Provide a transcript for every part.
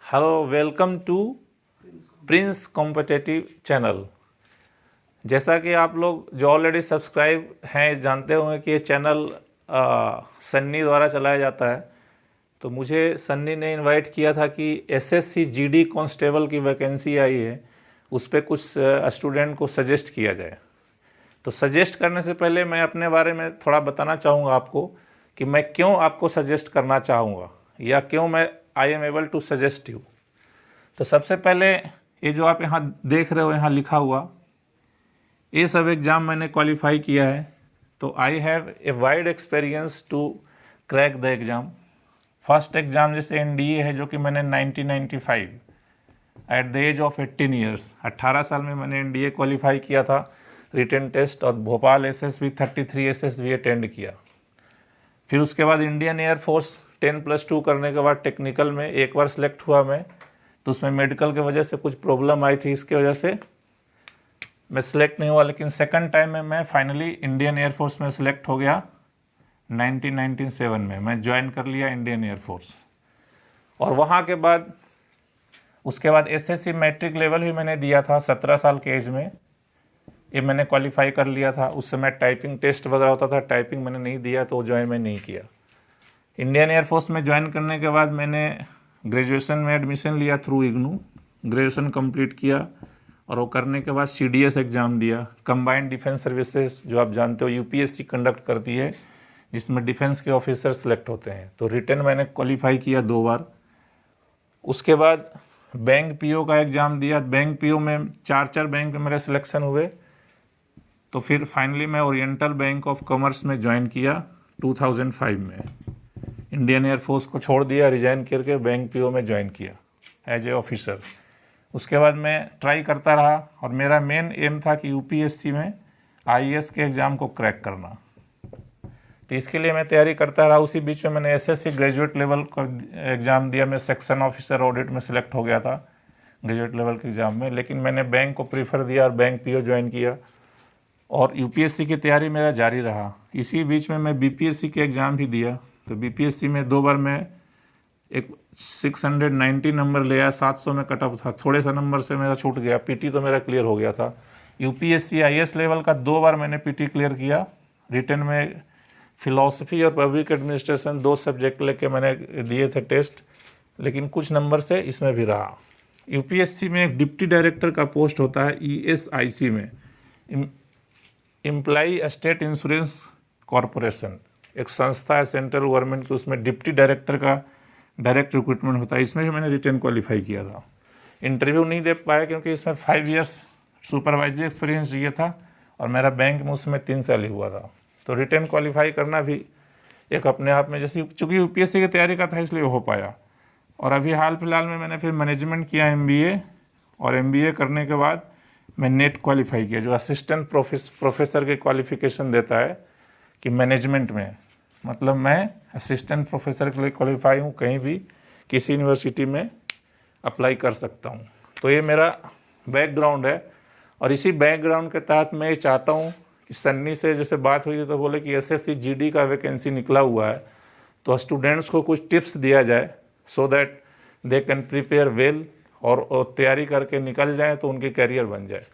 Hello, welcome to Prince competitive channel. जैसा कि आप लोग जो ऑलरेडी सब्सक्राइब हैं जानते होंगे कि ये चैनल सन्नी द्वारा चलाया जाता है। तो मुझे सन्नी ने इनवाइट किया था कि एसएससी जीडी कांस्टेबल की वैकेंसी आई है, उस पर कुछ स्टूडेंट को सजेस्ट किया जाए। तो सजेस्ट करने से पहले मैं अपने बारे में थोड़ा बताना चाहूँगा आपको कि मैं क्यों आपको सजेस्ट करना चाहूँगा या क्यों मैं I am able to suggest you. तो सबसे पहले ये जो आप यहाँ देख रहे हो, यहाँ लिखा हुआ, ये सब एग्ज़ाम मैंने क्वालिफाई किया है। तो I have a wide experience to crack the exam. First exam जैसे एनडीए है, जो कि मैंने 1995 at the age of 18 years, 18 साल में मैंने एनडीए क्वालिफाई किया था, रिटन टेस्ट, और भोपाल एसएसबी 33 एसएसबी अटेंड किया। फिर उसके बाद इंडियन एयरफोर्स 10+2 करने के बाद टेक्निकल में एक बार सेलेक्ट हुआ मैं, तो उसमें मेडिकल की वजह से कुछ प्रॉब्लम आई थी, इसके वजह से मैं सिलेक्ट नहीं हुआ। लेकिन सेकंड टाइम में मैं फाइनली इंडियन एयरफोर्स में सिलेक्ट हो गया। 1997 में मैं ज्वाइन कर लिया इंडियन एयरफोर्स। और वहाँ के बाद उसके बाद एसएससी मैट्रिक लेवल भी मैंने दिया था 17 साल के एज में, ये मैंने क्वालिफाई कर लिया था। उस समय टाइपिंग टेस्ट वगैरह होता था, टाइपिंग मैंने नहीं दिया, तो ज्वाइन मैं नहीं किया। इंडियन एयरफोर्स में ज्वाइन करने के बाद मैंने ग्रेजुएशन में एडमिशन लिया थ्रू इग्नू, ग्रेजुएशन कंप्लीट किया, और वो करने के बाद सीडीएस एग्ज़ाम दिया, कंबाइंड डिफेंस सर्विसेज, जो आप जानते हो यूपीएससी कंडक्ट करती है, जिसमें डिफेंस के ऑफिसर सेलेक्ट होते हैं। तो रिटन मैंने क्वालिफाई किया 2 बार। उसके बाद बैंक पीओ का एग्ज़ाम दिया, बैंक पीओ में 4 बैंक में मेरे सिलेक्शन हुए। तो फिर फाइनली मैं ओरिएंटल बैंक ऑफ कॉमर्स में ज्वाइन किया 2005 में। इंडियन एयरफोर्स को छोड़ दिया, रिजाइन करके बैंक पीओ में ज्वाइन किया एज ए ऑफिसर। उसके बाद मैं ट्राई करता रहा, और मेरा मेन एम था कि यूपीएससी में आईएएस के एग्ज़ाम को क्रैक करना। तो इसके लिए मैं तैयारी करता रहा। उसी बीच में मैंने एसएससी ग्रेजुएट लेवल का एग्ज़ाम दिया। मैं सेक्शन ऑफिसर ऑडिट में सिलेक्ट हो गया था ग्रेजुएट लेवल के एग्ज़ाम में, लेकिन मैंने बैंक को प्रीफर दिया और बैंक पीओ ज्वाइन किया, और यूपीएससी की तैयारी मेरा जारी रहा। इसी बीच में मैं बीपीएससी के एग्ज़ाम भी दिया। तो बीपीएससी में 2 बार मैं एक 690 नंबर ले आया, 700 में कट ऑफ था, थोड़े सा नंबर से मेरा छूट गया। पीटी तो मेरा क्लियर हो गया था। यूपीएससी आईएएस लेवल का 2 बार मैंने पीटी क्लियर किया। रिटन में फिलॉसफी और पब्लिक एडमिनिस्ट्रेशन 2 सब्जेक्ट लेके मैंने दिए थे टेस्ट, लेकिन कुछ नंबर से इसमें भी रहा। यूपीएससी में एक डिप्टी डायरेक्टर का पोस्ट होता है ईएसआईसी में, एम्प्लॉई स्टेट इंश्योरेंस कॉरपोरेशन, एक संस्था है सेंट्रल गवर्नमेंट की, उसमें डिप्टी डायरेक्टर का डायरेक्ट रिक्रूटमेंट होता है। इसमें भी मैंने रिटन क्वालिफाई किया था। इंटरव्यू नहीं दे पाया क्योंकि इसमें 5 इयर्स सुपरवाइजरी एक्सपीरियंस चाहिए था, और मेरा बैंक में उसमें 3 साल ही हुआ था। तो रिटन क्वालिफाई करना भी एक अपने आप में, जैसे चूँकि यूपीएससी की तैयारी का था इसलिए हो पाया। और अभी हाल फिलहाल में मैंने फिर मैनेजमेंट किया एमबीए, और एमबीए करने के बाद मैं नेट क्वालिफाई किया, जो असिस्टेंट प्रोफेसर के क्वालिफिकेशन देता है कि मैनेजमेंट में, मतलब मैं असिस्टेंट प्रोफेसर के लिए क्वालिफाई हूँ, कहीं भी किसी यूनिवर्सिटी में अप्लाई कर सकता हूँ। तो ये मेरा बैकग्राउंड है, और इसी बैकग्राउंड के तहत मैं ये चाहता हूँ कि सन्नी से जैसे बात हुई तो बोले कि एसएससी जीडी का वैकेंसी निकला हुआ है, तो स्टूडेंट्स को कुछ टिप्स दिया जाए, so that they can prepare well, और तैयारी करके निकल जाए तो उनकी कैरियर बन जाए।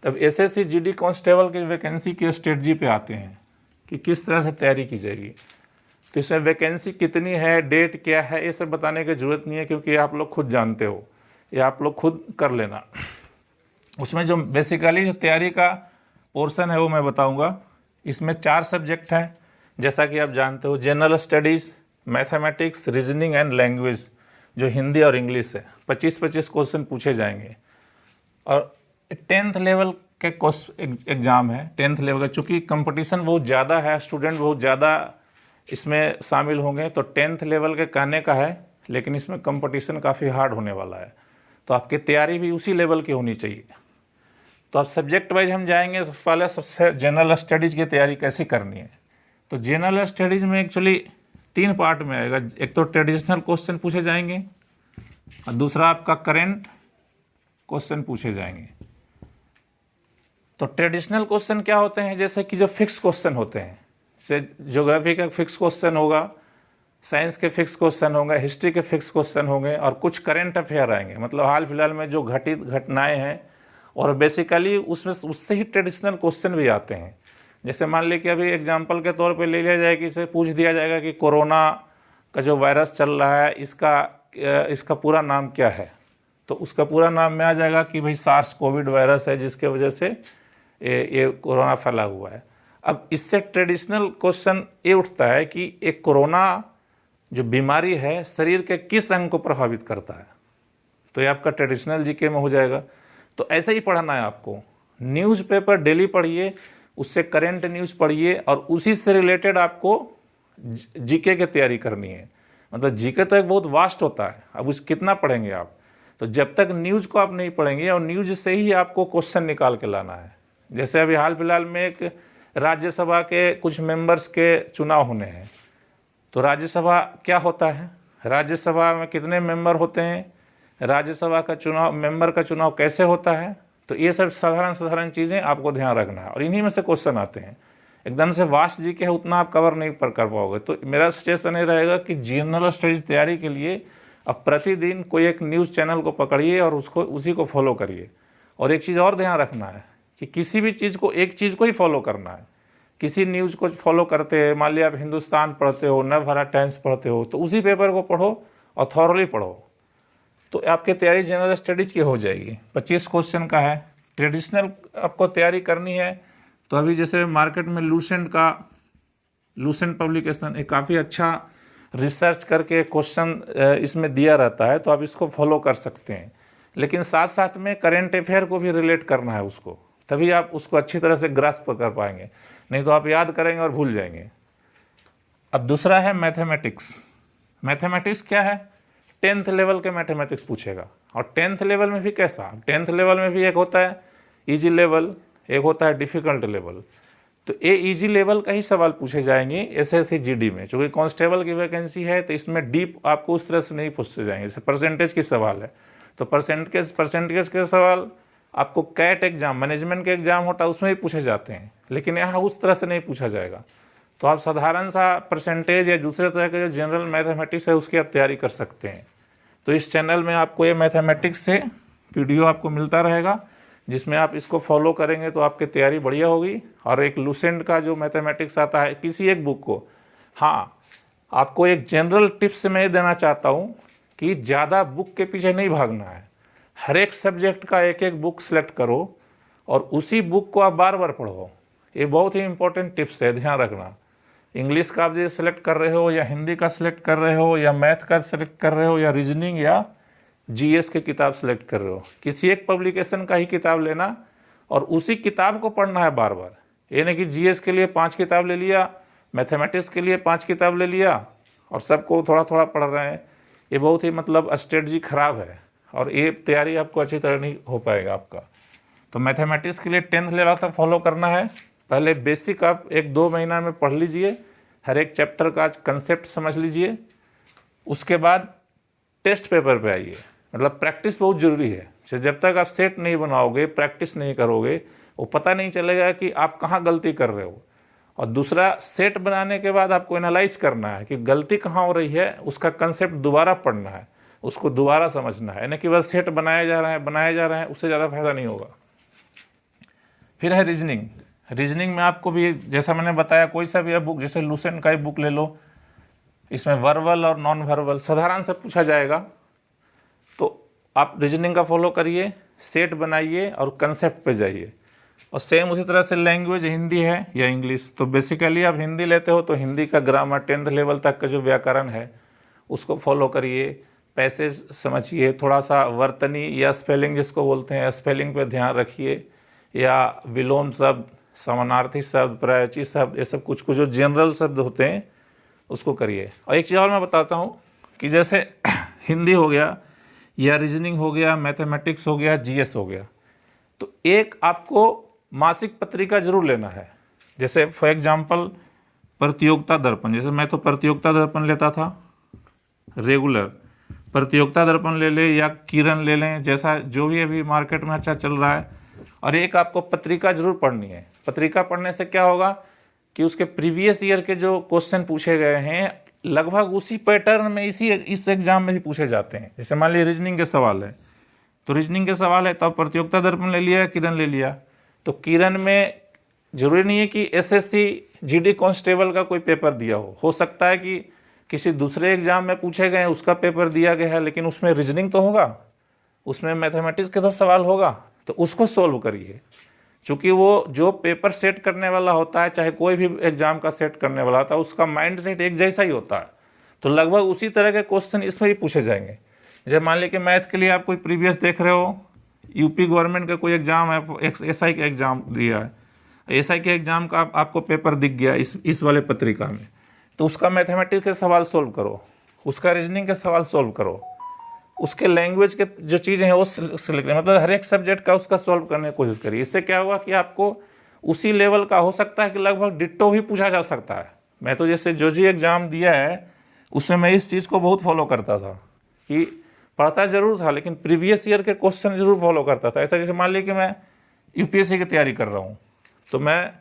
तब एसएससी जीडी कांस्टेबल की वैकेंसी की स्ट्रेटजी पे आते हैं कि किस तरह से तैयारी की जाएगी। तो इसमें वैकेंसी कितनी है, डेट क्या है, ये सब बताने की ज़रूरत नहीं है, क्योंकि आप लोग खुद जानते हो, ये आप लोग खुद कर लेना। उसमें जो बेसिकली जो तैयारी का पोर्शन है वो मैं बताऊंगा। इसमें 4 सब्जेक्ट हैं, जैसा कि आप जानते हो, general studies, mathematics, reasoning and language, जो हिंदी और इंग्लिश है। 25-25 क्वेश्चन पूछे जाएंगे। और 10th लेवल के एग्ज़ाम है, 10th लेवल का। चूँकि कंपटीशन बहुत ज़्यादा है, स्टूडेंट बहुत ज़्यादा इसमें शामिल होंगे, तो 10th लेवल के कहने का है, लेकिन इसमें कंपटीशन काफ़ी हार्ड होने वाला है। तो आपकी तैयारी भी उसी लेवल की होनी चाहिए। तो अब सब्जेक्ट वाइज हम जाएंगे। पहले सबसे जनरल स्टडीज़ की तैयारी कैसे करनी है। तो जनरल स्टडीज़ में एक्चुअली 3 पार्ट में आएगा। एक तो ट्रेडिशनल क्वेश्चन पूछे जाएंगे, और दूसरा आपका करेंट क्वेश्चन पूछे जाएंगे। तो ट्रेडिशनल क्वेश्चन क्या होते हैं, जैसे कि जो फिक्स क्वेश्चन होते हैं, जैसे ज्योग्राफी का फिक्स क्वेश्चन होगा, साइंस के फिक्स क्वेश्चन होंगे, हिस्ट्री के फिक्स क्वेश्चन होंगे और कुछ करंट अफेयर आएंगे, मतलब हाल फिलहाल में जो घटित घटनाएं हैं, और बेसिकली उसमें उससे ही ट्रेडिशनल क्वेश्चन भी आते हैं। जैसे मान लीजिए कि अभी एग्जांपल के तौर पे ले लिया जाए कि इसे पूछ दिया जाएगा कि कोरोना का जो वायरस चल रहा है इसका पूरा नाम क्या है, तो उसका पूरा नाम में आ जाएगा कि भाई सार्स कोविड वायरस है जिसके वजह से ये कोरोना फैला हुआ है। अब इससे ट्रेडिशनल क्वेश्चन ये उठता है कि एक कोरोना जो बीमारी है शरीर के किस अंग को प्रभावित करता है, तो ये आपका ट्रेडिशनल जीके में हो जाएगा। तो ऐसे ही पढ़ना है आपको, न्यूज़पेपर डेली पढ़िए, उससे करंट न्यूज़ पढ़िए और उसी से रिलेटेड आपको जीके की तैयारी करनी है। मतलब जीके तो एक बहुत वास्ट होता है, अब उस कितना पढ़ेंगे आप, तो जब तक न्यूज़ को आप नहीं पढ़ेंगे और न्यूज़ से ही आपको क्वेश्चन निकाल के लाना है। जैसे अभी हाल फिलहाल में एक राज्यसभा के कुछ मेंबर्स के चुनाव होने हैं, तो राज्यसभा क्या होता है, राज्यसभा में कितने मेंबर होते हैं, राज्यसभा का चुनाव, मेंबर का चुनाव कैसे होता है, तो ये सब साधारण चीज़ें आपको ध्यान रखना है और इन्हीं में से क्वेश्चन आते हैं। एकदम से वास्ट जीके है उतना आप कवर नहीं कर पाओगे। तो मेरा सजेशन ये रहेगा कि जनरल स्टडीज तैयारी के लिए अब प्रतिदिन कोई एक न्यूज़ चैनल को पकड़िए और उसी को फॉलो करिए। और एक चीज़ और ध्यान रखना है कि किसी भी चीज़ को, एक चीज़ को ही फॉलो करना है। किसी न्यूज़ को फॉलो करते हैं, मान लिया आप हिंदुस्तान पढ़ते हो, नवभारत टाइम्स पढ़ते हो, तो उसी पेपर को पढ़ो और थॉरली पढ़ो, तो आपकी तैयारी जनरल स्टडीज़ की हो जाएगी। 25 क्वेश्चन का है। ट्रेडिशनल आपको तैयारी करनी है तो अभी जैसे मार्केट में लूसेंट पब्लिकेशन एक काफ़ी अच्छा रिसर्च करके क्वेश्चन इसमें दिया रहता है, तो आप इसको फॉलो कर सकते हैं। लेकिन साथ साथ में करेंट अफेयर को भी रिलेट करना है उसको, तभी आप उसको अच्छी तरह से ग्रास्प कर पाएंगे, नहीं तो आप याद करेंगे और भूल जाएंगे। अब दूसरा है मैथमेटिक्स। मैथमेटिक्स क्या है, 10th लेवल के मैथमेटिक्स पूछेगा। और 10th लेवल में भी कैसा, 10th लेवल में भी एक होता है ईजी लेवल, एक होता है डिफ़िकल्ट लेवल। तो ये ईजी लेवल का ही सवाल पूछे जाएंगे एसएससी जीडी में, क्योंकि कांस्टेबल की वैकेंसी है, तो इसमें डीप आपको उस तरह से नहीं पूछे जाएंगे। जैसे परसेंटेज की सवाल है, तो परसेंटेज के सवाल आपको कैट एग्जाम, मैनेजमेंट के एग्जाम होता है उसमें भी पूछे जाते हैं, लेकिन यहाँ उस तरह से नहीं पूछा जाएगा। तो आप साधारण सा परसेंटेज या दूसरे तरह के जो जनरल मैथमेटिक्स है उसकी आप तैयारी कर सकते हैं। तो इस चैनल में आपको ये मैथमेटिक्स से वीडियो आपको मिलता रहेगा, जिसमें आप इसको फॉलो करेंगे तो आपकी तैयारी बढ़िया होगी। और एक लूसेंट का जो मैथमेटिक्स आता है किसी एक बुक को, हाँ आपको एक जनरल टिप्स मैं ये देना चाहता हूँ कि ज़्यादा बुक के पीछे नहीं भागना है। हर एक सब्जेक्ट का एक एक बुक सेलेक्ट करो और उसी बुक को आप बार बार पढ़ो। ये बहुत ही इंपॉर्टेंट टिप्स है, ध्यान रखना। इंग्लिश का आप जो सेलेक्ट कर रहे हो या हिंदी का सेलेक्ट कर रहे हो या मैथ का सेलेक्ट कर रहे हो या रीजनिंग या जीएस की किताब सेलेक्ट कर रहे हो, किसी एक पब्लिकेशन का ही किताब लेना और उसी किताब को पढ़ना है बार बार। ये नहीं कि जीएस के लिए 5 किताब ले लिया, मैथमेटिक्स के लिए 5 किताब ले लिया और सबको थोड़ा थोड़ा पढ़ रहे हैं। ये बहुत ही मतलब स्ट्रेटजी ख़राब है और ये तैयारी आपको अच्छी तरह नहीं हो पाएगा आपका। तो मैथमेटिक्स के लिए 10th लेवल तक फॉलो करना है। पहले बेसिक आप 1-2 महीना में पढ़ लीजिए, हर एक चैप्टर का कंसेप्ट समझ लीजिए। उसके बाद टेस्ट पेपर पे आइए, मतलब प्रैक्टिस बहुत ज़रूरी है। जब तक आप सेट नहीं बनाओगे, प्रैक्टिस नहीं करोगे, वो पता नहीं चलेगा कि आप कहाँ गलती कर रहे हो। और दूसरा, सेट बनाने के बाद आपको एनालाइज करना है कि गलती कहाँ हो रही है, उसका कंसेप्ट दोबारा पढ़ना है, उसको दोबारा समझना है, यानी कि बस सेट बनाया जा रहा है, उससे ज़्यादा फायदा नहीं होगा। फिर है रीजनिंग में आपको भी जैसा मैंने बताया, कोई सा भी बुक, जैसे लूसेंट का ही बुक ले लो, इसमें वर्बल और नॉन वर्बल साधारण से पूछा जाएगा, तो आप रीजनिंग का फॉलो करिए, सेट बनाइए और कंसेप्ट पे जाइए। और सेम उसी तरह से लैंग्वेज हिंदी है या इंग्लिश, तो बेसिकली आप हिंदी लेते हो तो हिंदी का ग्रामर 10th लेवल तक का जो व्याकरण है उसको फॉलो करिए, पैसेज समझिए, थोड़ा सा वर्तनी या स्पेलिंग जिसको बोलते हैं, स्पेलिंग पे ध्यान रखिए, या विलोम शब्द, समानार्थी शब्द, प्रयोज्य शब्द, ये सब कुछ जो जनरल शब्द होते हैं उसको करिए। और एक चीज़ और मैं बताता हूँ कि जैसे हिंदी हो गया या रीजनिंग हो गया, मैथमेटिक्स हो गया, जीएस हो गया, तो एक आपको मासिक पत्रिका जरूर लेना है। जैसे फॉर एग्जांपल प्रतियोगिता दर्पण, जैसे मैं तो प्रतियोगिता दर्पण लेता था रेगुलर, प्रतियोगिता दर्पण ले लें या किरण ले लें, जैसा जो भी अभी मार्केट में अच्छा चल रहा है। और एक आपको पत्रिका जरूर पढ़नी है। पत्रिका पढ़ने से क्या होगा कि उसके प्रीवियस ईयर के जो क्वेश्चन पूछे गए हैं लगभग उसी पैटर्न में इस एग्ज़ाम में भी पूछे जाते हैं। जैसे मान लीजिए रीजनिंग के सवाल है, तो रीजनिंग के सवाल है, तो अब प्रतियोगिता दर्पण ले लिया, किरण ले लिया, तो किरण में ज़रूरी नहीं है कि SSC GD कांस्टेबल का कोई पेपर दिया हो सकता है कि किसी दूसरे एग्ज़ाम में पूछे गए उसका पेपर दिया गया है, लेकिन उसमें रीजनिंग तो होगा, उसमें मैथमेटिक्स के तो सवाल होगा, तो उसको सोल्व करिए। चूँकि वो जो पेपर सेट करने वाला होता है, चाहे कोई भी एग्ज़ाम का सेट करने वाला होता है, उसका माइंड सेट एक जैसा ही होता है, तो लगभग उसी तरह के क्वेश्चन इसमें भी पूछे जाएंगे। जैसे मान लीजिए कि मैथ के लिए आप कोई प्रीवियस देख रहे हो, यूपी गवर्नमेंट का कोई एग्ज़ाम है, SI का एग्ज़ाम दिया है, SI के एग्ज़ाम का आपको पेपर दिख गया इस वाले पत्रिका में, तो उसका मैथमेटिक्स के सवाल सोल्व करो, उसका रीजनिंग के सवाल सोल्व करो, उसके लैंग्वेज के जो चीज़ें हैं वो सिलेक्ट करें, मतलब हर एक सब्जेक्ट का उसका सॉल्व करने की कोशिश करिए। इससे क्या होगा कि आपको उसी लेवल का हो सकता है कि लगभग डिट्टो भी पूछा जा सकता है। मैं तो जैसे जो जी एग्ज़ाम दिया है उसमें मैं इस चीज़ को बहुत फॉलो करता था कि पढ़ता ज़रूर था लेकिन प्रीवियस ईयर के क्वेश्चन ज़रूर फॉलो करता था। ऐसा जैसे मान लीजिए कि मैं UPSC की तैयारी कर रहा हूँ, तो मैं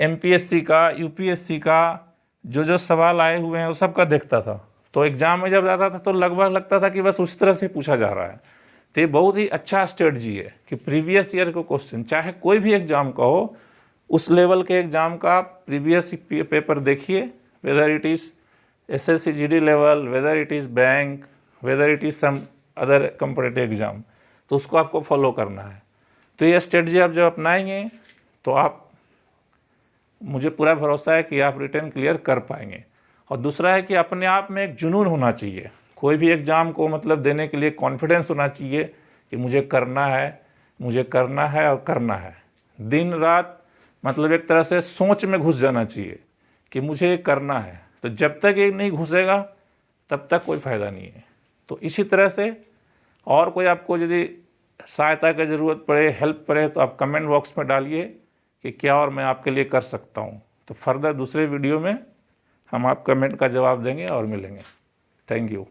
MPSC का, UPSC का जो सवाल आए हुए हैं वो सब का देखता था, तो एग्ज़ाम में जब जाता था तो लगभग लगता था कि बस उसी तरह से पूछा जा रहा है। तो ये बहुत ही अच्छा स्ट्रेटजी है कि प्रीवियस ईयर को क्वेश्चन, चाहे कोई भी एग्ज़ाम का हो, उस लेवल के एग्ज़ाम का प्रीवियस पेपर देखिए, whether it is SSC GD level, whether it is bank, whether it is some other competitive exam, तो उसको आपको फॉलो करना है। तो ये स्ट्रेटजी आप जब अपनाएंगे तो आप, मुझे पूरा भरोसा है कि आप रिटर्न क्लियर कर पाएंगे। और दूसरा है कि अपने आप में एक जुनून होना चाहिए, कोई भी एग्ज़ाम को मतलब देने के लिए कॉन्फिडेंस होना चाहिए कि मुझे करना है, मुझे करना है और करना है। दिन रात मतलब एक तरह से सोच में घुस जाना चाहिए कि मुझे करना है, तो जब तक ये नहीं घुसेगा तब तक कोई फ़ायदा नहीं है। तो इसी तरह से और कोई आपको यदि सहायता की ज़रूरत पड़े, हेल्प पड़े, तो आप कमेंट बॉक्स में डालिए कि क्या और मैं आपके लिए कर सकता हूँ। तो फर्दर दूसरे वीडियो में हम आप कमेंट का जवाब देंगे और मिलेंगे। Thank you.